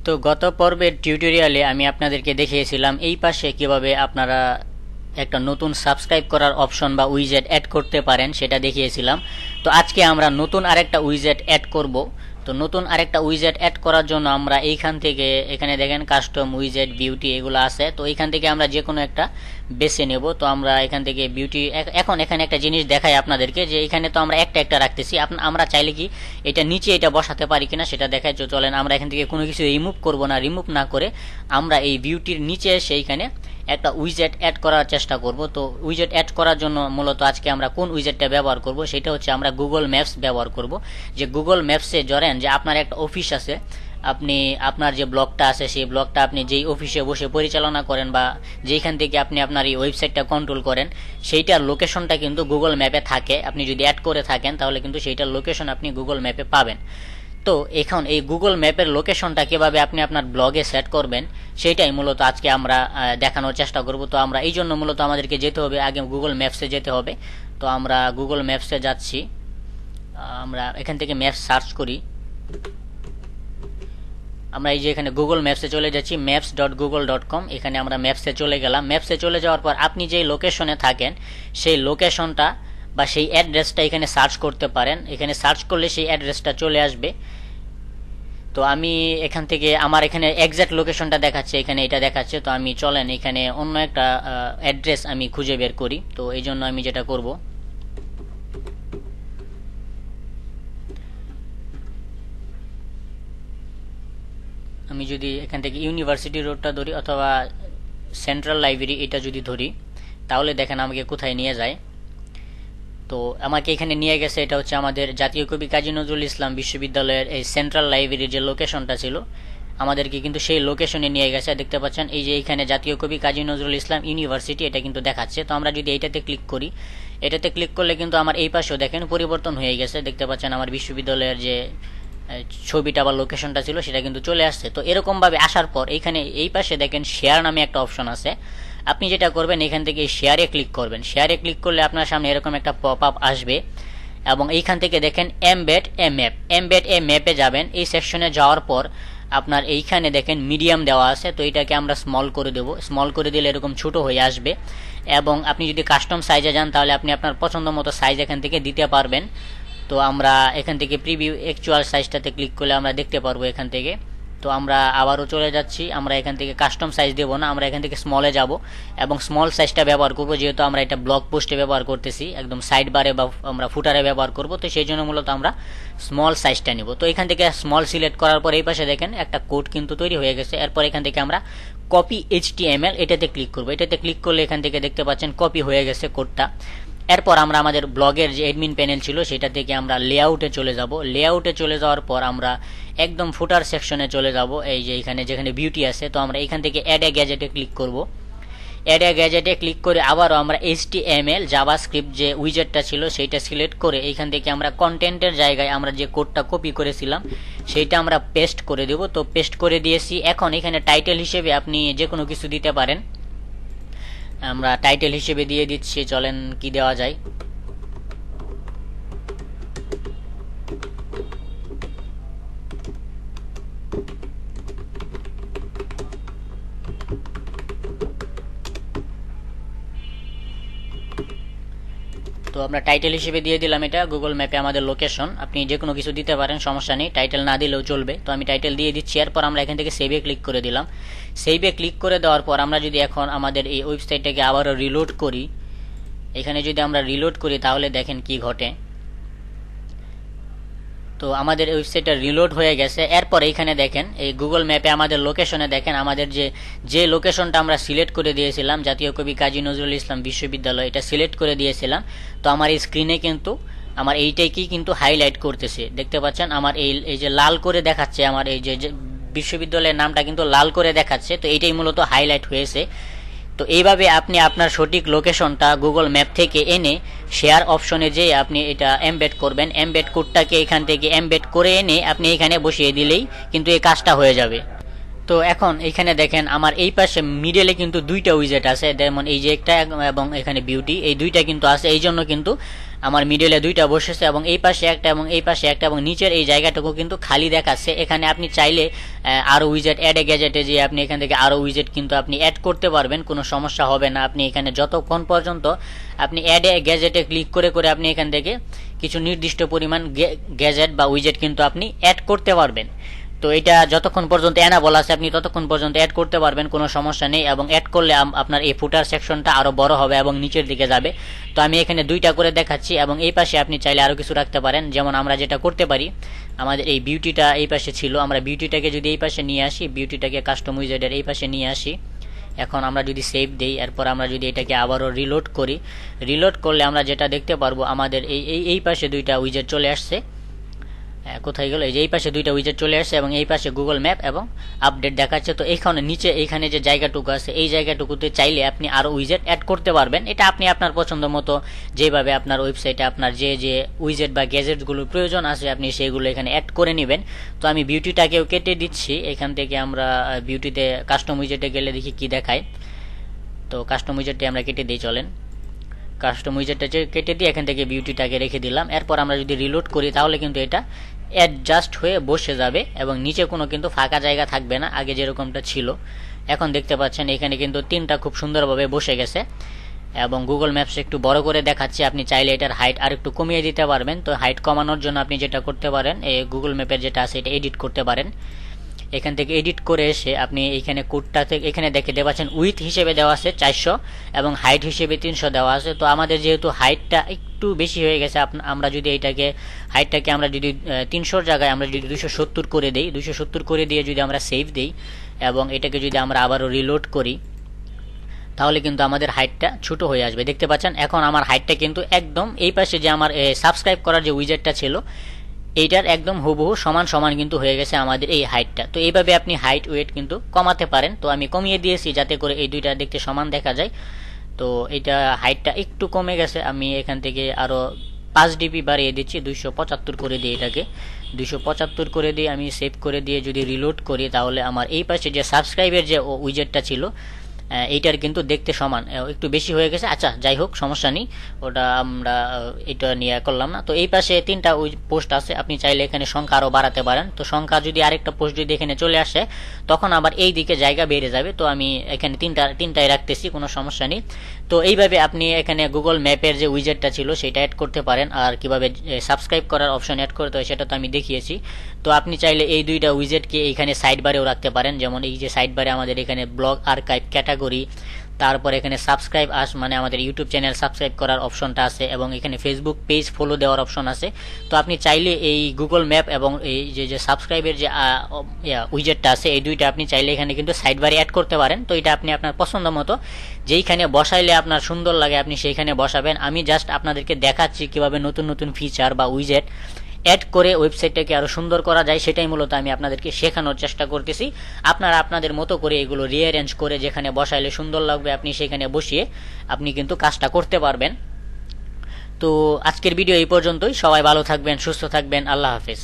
তো গত পর্বের টিউটোরিয়ালে আমি আপনাদেরকে দেখিয়েছিলাম এই পাশে কিভাবে আপনারা একটা নতুন সাবস্ক্রাইব করার অপশন বা উইজেট অ্যাড করতে পারেন সেটা দেখিয়েছিলাম। তো আজকে আমরা নতুন আরেকটা উইজেট অ্যাড করব। তো নতুন আরেকটা উইজেট অ্যাড করার জন্য আমরা এইখান থেকে এখানে দেখেন কাস্টম উইজেট বিউটি এগুলো আছে। তো এইখান থেকে আমরা যে কোনো একটা বেছে নেব। তো আমরা এখান থেকে বিউটি এখন এখানে একটা জিনিস দেখাই আপনাদেরকে যে এখানে তো আমরা একটা একটা রাখতেছি, আমরা চাইলে কি এটা নিচে এটা বসাতে পারি কিনা সেটা দেখাই। চলেন আমরা এখান থেকে কোনো কিছু রিমুভ করব না, রিমুভ না করে আমরা এই বিউটির নিচে সেইখানে একটা উইজেট অ্যাড করার চেষ্টা করব। তো উইজেট অ্যাড করার জন্য মূলত আজকে আমরা কোন উইজেটটা ব্যবহার করব সেটা হচ্ছে আমরা গুগল ম্যাপস ব্যবহার করব। যে গুগল ম্যাপসে ধরেন যে আপনার একটা অফিস আছে, আপনি আপনার যে ব্লগটা আছে সেই ব্লগটা আপনি যেই অফিসে বসে পরিচালনা করেন বা যেইখান থেকে আপনি আপনার এই ওয়েবসাইটটা কন্ট্রোল করেন সেইটার লোকেশনটা কিন্তু গুগল ম্যাপে থাকে। আপনি যদি অ্যাড করে থাকেন তাহলে কিন্তু সেইটার লোকেশন আপনি গুগল ম্যাপে পাবেন। তো এখন এই গুগল ম্যাপের লোকেশনটা কিভাবে আপনি আপনার ব্লগে সেট করবেন সেইটাই মূলত আজকে আমরা দেখানোর চেষ্টা করব। তো আমরা এই জন্য মূলত আমাদেরকে যেতে হবে, আগে গুগল ম্যাপসে যেতে হবে। তো আমরা গুগল ম্যাপসে যাচ্ছি, আমরা এখান থেকে ম্যাপস সার্চ করি। আমরা এই যে এখানে গুগল ম্যাপসে চলে যাচ্ছি, maps.google.com। এখানে আমরা ম্যাপসে চলে গেলাম। ম্যাপসে চলে যাওয়ার পর আপনি যেই লোকেশনে থাকেন সেই লোকেশনটা বা সেই অ্যাড্রেসটা এখানে সার্চ করতে পারেন। এখানে সার্চ করলে সেই অ্যাড্রেসটা চলে আসবে। তো আমি এখান থেকে আমার এখানে এক্সাক্ট লোকেশনটা দেখাচ্ছে, এখানে এটা দেখাচ্ছে। তো আমি চলেন এখানে অন্য একটা অ্যাড্রেস আমি খুঁজে বের করি। তো এই জন্য আমি যেটা করব, আমি যদি এখান থেকে ইউনিভার্সিটি রোডটা ধরি অথবা সেন্ট্রাল লাইব্রেরি এটা যদি ধরি তাহলে দেখেন আমাকে কোথায় নিয়ে যায়। তো আমাকে এখানে নিয়ে গেছে, এটা হচ্ছে আমাদের জাতীয় কবি কাজী নজরুল ইসলাম বিশ্ববিদ্যালয়ের এই সেন্ট্রাল লাইব্রেরির যে লোকেশনটা ছিল আমাদেরকে কিন্তু সেই লোকেশনে নিয়ে গেছে। দেখতে পাচ্ছেন এই যে এখানে জাতীয় কবি কাজী নজরুল ইসলাম ইউনিভার্সিটি এটা কিন্তু দেখাচ্ছে। তো আমরা যদি এইটাতে ক্লিক করি, এটাতে ক্লিক করলে কিন্তু আমার এই পাশেও দেখেন পরিবর্তন হয়ে গেছে। দেখতে পাচ্ছেন আমার বিশ্ববিদ্যালয়ের যে ছবিটা বা লোকেশনটা ছিল সেটা কিন্তু চলে আসছে। তো এরকমভাবে আসার পর এইখানে এই পাশে দেখেন শেয়ার নামে একটা অপশন আছে। আপনি যেটা করবেন এখান থেকে শেয়ারে ক্লিক করবেন। শেয়ারে ক্লিক করলে আপনার সামনে এরকম একটা পপ আপ আসবে এবং এইখান থেকে দেখেন এমবেড এ ম্যাপ, এমবেড এ ম্যাপে যাবেন। এই সেকশনে যাওয়ার পর আপনার এইখানে দেখেন মিডিয়াম দেওয়া আছে। তো এটাকে আমরা স্মল করে দেব। স্মল করে দিলে এরকম ছোট হয়ে আসবে এবং আপনি যদি কাস্টম সাইজে যান তাহলে আপনি আপনার পছন্দ মতো সাইজ এখান থেকে দিতে পারবেন। তো আমরা এখান থেকে প্রিভিউ অ্যাকচুয়াল সাইজটাতে ক্লিক করলে আমরা দেখতে পারবো এখান থেকে। তো আমরা আবারও চলে যাচ্ছি, আমরা এখান থেকে কাস্টম সাইজ দেবো না, আমরা এখান থেকে স্মলে যাব এবং স্মল সাইজটা ব্যবহার করব যেহেতু আমরা এটা ব্লগ পোস্টে ব্যবহার করতেছি, একদম সাইড বারে বা আমরা ফুটারে ব্যবহার করব। তো সেই জন্য মূলত আমরা স্মল সাইজটা নিব। তো এখান থেকে স্মল সিলেক্ট করার পর এই পাশে দেখেন একটা কোড কিন্তু তৈরি হয়ে গেছে। এরপর এখান থেকে আমরা কপি HTML এটাতে ক্লিক করব। এটাতে ক্লিক করলে এখান থেকে দেখতে পাচ্ছেন কপি হয়ে গেছে কোডটা। এরপর আমরা আমাদের ব্লগের যে অ্যাডমিন প্যানেল ছিল সেটা থেকে আমরা লেআউটে চলে যাব। লেআউটে চলে যাওয়ার পর আমরা একদম ফুটার সেকশনে চলে যাব, এই যে এখানে যেখানে বিউটি আছে। তো আমরা এখান থেকে অ্যাড এ গ্যাজেটে ক্লিক করব। অ্যাড এ গ্যাজেটে ক্লিক করে আবারও আমরা HTML জাভাস্ক্রিপ্ট যে উইজেটটা ছিল সেইটা সিলেক্ট করে এইখান থেকে আমরা কন্টেন্টের জায়গায় আমরা যে কোডটা কপি করেছিলাম সেইটা আমরা পেস্ট করে দেব। তো পেস্ট করে দিয়েছি। এখন এখানে টাইটেল হিসেবে আপনি যে কোনো কিছু দিতে পারেন, আমরা টাইটেল হিসেবে দিয়ে দিচ্ছি। চলেন কি দেওয়া যায়, তো আমরা টাইটেল হিসেবে দিয়ে দিলাম এটা গুগল ম্যাপে আমাদের লোকেশন। আপনি যে কোনো কিছু দিতে পারেন, সমস্যা নেই, টাইটেল না দিলেও চলবে। তো আমি টাইটেল দিয়ে দিচ্ছি। এরপর আমরা এখান থেকে সেভে ক্লিক করে দিলাম। সেভে ক্লিক করে দেওয়ার পর আমরা যদি এখন আমাদের এই ওয়েবসাইটটাকে আবারও রিলোড করি, এখানে যদি আমরা রিলোড করি তাহলে দেখেন কি ঘটে। তো আমাদের ওয়েবসাইটটা রিলোড হয়ে গেছে। এরপর এইখানে দেখেন এই গুগল ম্যাপে আমাদের লোকেশনে দেখেন আমাদের যে লোকেশনটা আমরা সিলেক্ট করে দিয়েছিলাম জাতীয় কবি কাজী নজরুল ইসলাম বিশ্ববিদ্যালয় এটা সিলেক্ট করে দিয়েছিলাম। তো আমার এই স্ক্রিনে কিন্তু আমার এইটাকেই কিন্তু হাইলাইট করতেছে। দেখতে পাচ্ছেন আমার এই যে লাল করে দেখাচ্ছে, আমার এই যে বিশ্ববিদ্যালয়ের নামটা কিন্তু লাল করে দেখাচ্ছে। তো এইটাই মূলত হাইলাইট হয়েছে। তো এইভাবে আপনি আপনার সঠিক লোকেশনটা গুগল ম্যাপ থেকে এনে শেয়ার অপশনে যেয়ে আপনি এটা এমবেড করবেন। এমবেড কোডটাকে এখান থেকে এমবেড করে এনে আপনি এখানে বসিয়ে দিলেই কিন্তু এই কাজটা হয়ে যাবে। তো এখন এখানে দেখেন আমার এই পাশে মিডলে কিন্তু দুইটা উইজেট আছে, যেমন এই যে একটা এবং এখানে বিউটি, এই দুইটা কিন্তু আছে। এই জন্য কিন্তু আমার মিডলে দুইটা বসেছে এবং এই পাশে একটা এবং এই পাশে একটা, এবং নিচের এই জায়গাটুকু কিন্তু খালি দেখাচ্ছে। এখানে আপনি চাইলে আরো উইজেট অ্যাড এ গ্যাজেটে যে আপনি এখান থেকে আরো উইজেট কিন্তু আপনি অ্যাড করতে পারবেন, কোনো সমস্যা হবে না। আপনি এখানে যতক্ষণ পর্যন্ত আপনি অ্যাড এ গ্যাজেটে ক্লিক করে করে আপনি এখান থেকে কিছু নির্দিষ্ট পরিমাণ গ্যাজেট বা উইজেট কিন্তু আপনি অ্যাড করতে পারবেন। তো এটা যতক্ষণ পর্যন্ত এনাবল আছে আপনি ততক্ষণ পর্যন্ত অ্যাড করতে পারবেন, কোনো সমস্যা নেই। এবং অ্যাড করলে আপনার এই ফুটার সেকশনটা আরো বড় হবে এবং নিচের দিকে যাবে। তো আমি এখানে দুইটা করে দেখাচ্ছি, এবং এই পাশে আপনি চাইলে আরো কিছু রাখতে পারেন। যেমন আমরা যেটা করতে পারি, আমাদের এই বিউটিটা এই পাশে ছিল, আমরা বিউটিটাকে যদি এই পাশে নিয়ে আসি, বিউটিটাকে কাস্টম উইজেটের এই পাশে নিয়ে আসি। এখন আমরা যদি সেভ দেই, এরপর আমরা যদি এটাকে আবারও রিলোড করি, রিলোড করলে আমরা যেটা দেখতে পারবো, আমাদের এই পাশে দুইটা উইজেট চলে আসছে। কোথায় গেল, এই যে এই পাশে দুইটা উইজেট চলে আসছে এবং এই পাশে গুগল ম্যাপ এবং আপডেট দেখাচ্ছে। তো এইখানে নিচে এইখানে যে জায়গাটুকু আছে, এই জায়গাটুকুতে চাইলে আপনি আরো উইজেট অ্যাড করতে পারবেন। এটা আপনি আপনার পছন্দ মতো যেভাবে আপনার ওয়েবসাইটে আপনার যে যে উইজেট বা গ্যাজেটগুলোর প্রয়োজন আছে আপনি সেগুলো এখানে অ্যাড করে নেবেন। তো আমি বিউটিটাকেও কেটে দিচ্ছি। এখান থেকে আমরা বিউটিতে কাস্টম উইজেটে গেলে দেখি কি দেখায়। তো কাস্টম উইজেটটি আমরা কেটে দিই, চলেন। কাস্টম উইজেটটা কেটে দিয়ে এখান থেকে বিউটিটাকে রেখে দিলাম। এরপর আমরা যদি রিলোড করি তাহলে কিন্তু এটা অ্যাডজাস্ট হয়ে বসে যাবে এবং নিচে কোনো কিন্তু ফাঁকা জায়গা থাকবে না, আগে যেরকমটা ছিল। এখন দেখতে পাচ্ছেন এখানে কিন্তু তিনটা খুব সুন্দরভাবে বসে গেছে এবং গুগল ম্যাপস একটু বড় করে দেখাচ্ছে। আপনি চাইলে এটার হাইট আর একটু কমিয়ে দিতে পারবেন। তো হাইট কমানোর জন্য আপনি যেটা করতে পারেন, এই গুগল ম্যাপের যেটা আছে এটা এডিট করতে পারেন। এখান থেকে এডিট করে এসে আপনি এখানে কোডটা থেকে এখানে দেখতে পাচ্ছেন উইথ হিসেবে দেওয়া আছে 400 এবং হাইট হিসেবে 300 দেওয়া আছে। তো আমাদের যেহেতু হাইটটা একটু বেশি হয়ে গেছে, আমরা যদি এইটাকে হাইটটাকে আমরা যদি 300 জায়গায় আমরা যদি 270 করে দেই, 270 করে দিয়ে যদি আমরা সেভ দেই এবং এটাকে যদি আমরা আবারও রিলোড করি তাহলে কিন্তু আমাদের হাইটটা ছোট হয়ে আসবে। দেখতে পাচ্ছেন এখন আমার হাইটটা কিন্তু একদম এই পাশে যে আমার সাবস্ক্রাইব করার যে উইজেটটা ছিল এইটার একদম হুবহু সমান সমান কিন্তু হয়ে গেছে আমাদের এই হাইটটা। তো এইভাবে আপনি হাইট ওয়েট কিন্তু কমাতে পারেন। তো আমি কমিয়ে দিয়েছি যাতে করে এই দুইটা দেখতে সমান দেখা যায়। তো এটা হাইটটা একটু কমে গেছে, আমি এখান থেকে আরো 5 ডিবি বাড়িয়ে দিচ্ছি, 275 করে দিয়ে এটাকে 275 করে দিয়ে আমি সেভ করে দিয়ে যদি রিলোড করি তাহলে আমার এই পাশে যে সাবস্ক্রাইবের যে উইজেটটা ছিল এইটার কিন্তু দেখতে সমান, একটু বেশি হয়ে গেছে। আচ্ছা যাই হোক, সমস্যা নেই, ওটা আমরা এটা নিয়ে করলাম না। তো এই পাশে তিনটা পোস্ট আছে, আপনি চাইলে এখানে সংখ্যা আরো বাড়াতে পারেন। তো সংখ্যা যদি আরেকটা পোস্ট যদি এখানে চলে আসে তখন আবার এই দিকে জায়গা বেড়ে যাবে। তো আমি এখানে তিনটাই রাখতেছি, কোনো সমস্যা নেই। তো এইভাবে আপনি এখানে গুগল ম্যাপের যে উইজেটটা ছিল সেটা অ্যাড করতে পারেন। আর কিভাবে সাবস্ক্রাইব করার অপশন অ্যাড করতে হয় সেটা তো আমি দেখিয়েছি। তো আপনি চাইলে এই দুইটা উইজেটকে এইখানে সাইড বারেও রাখতে পারেন। যেমন এই যে সাইড বারে আমাদের এখানে ব্লগ আর্কাইভ ক্যাটাগরি, তারপর এখানে সাবস্ক্রাইব মানে আমাদের ইউটিউব চ্যানেল সাবস্ক্রাইব করার অপশনটা আছে এবং এখানে ফেসবুক পেজ ফলো দেওয়ার অপশন আছে। তো আপনি চাইলে এই গুগল ম্যাপ এবং এই যে সাবস্ক্রাইবের যে উইজেটটা আছে এই দুইটা আপনি চাইলে এখানে কিন্তু সাইড বারে অ্যাড করতে পারেন। তো এটা আপনি আপনার পছন্দ মতো যেইখানে বসাইলে আপনার সুন্দর লাগে আপনি সেইখানে বসাবেন। আমি জাস্ট আপনাদেরকে দেখাচ্ছি কিভাবে নতুন নতুন ফিচার বা উইজেট অ্যাড করে ওয়েবসাইটটাকে আরো সুন্দর করা যায়, সেটাই মূলত আমি আপনাদেরকে শেখানোর চেষ্টা করতেছি। আপনারা আপনাদের মতো করে এগুলো রিঅ্যারেঞ্জ করে যেখানে বসাইলে সুন্দর লাগবে আপনি সেখানে বসিয়ে আপনি কিন্তু কাজটা করতে পারবেন। তো আজকের ভিডিও এই পর্যন্তই। সবাই ভালো থাকবেন, সুস্থ থাকবেন, আল্লাহ হাফেজ।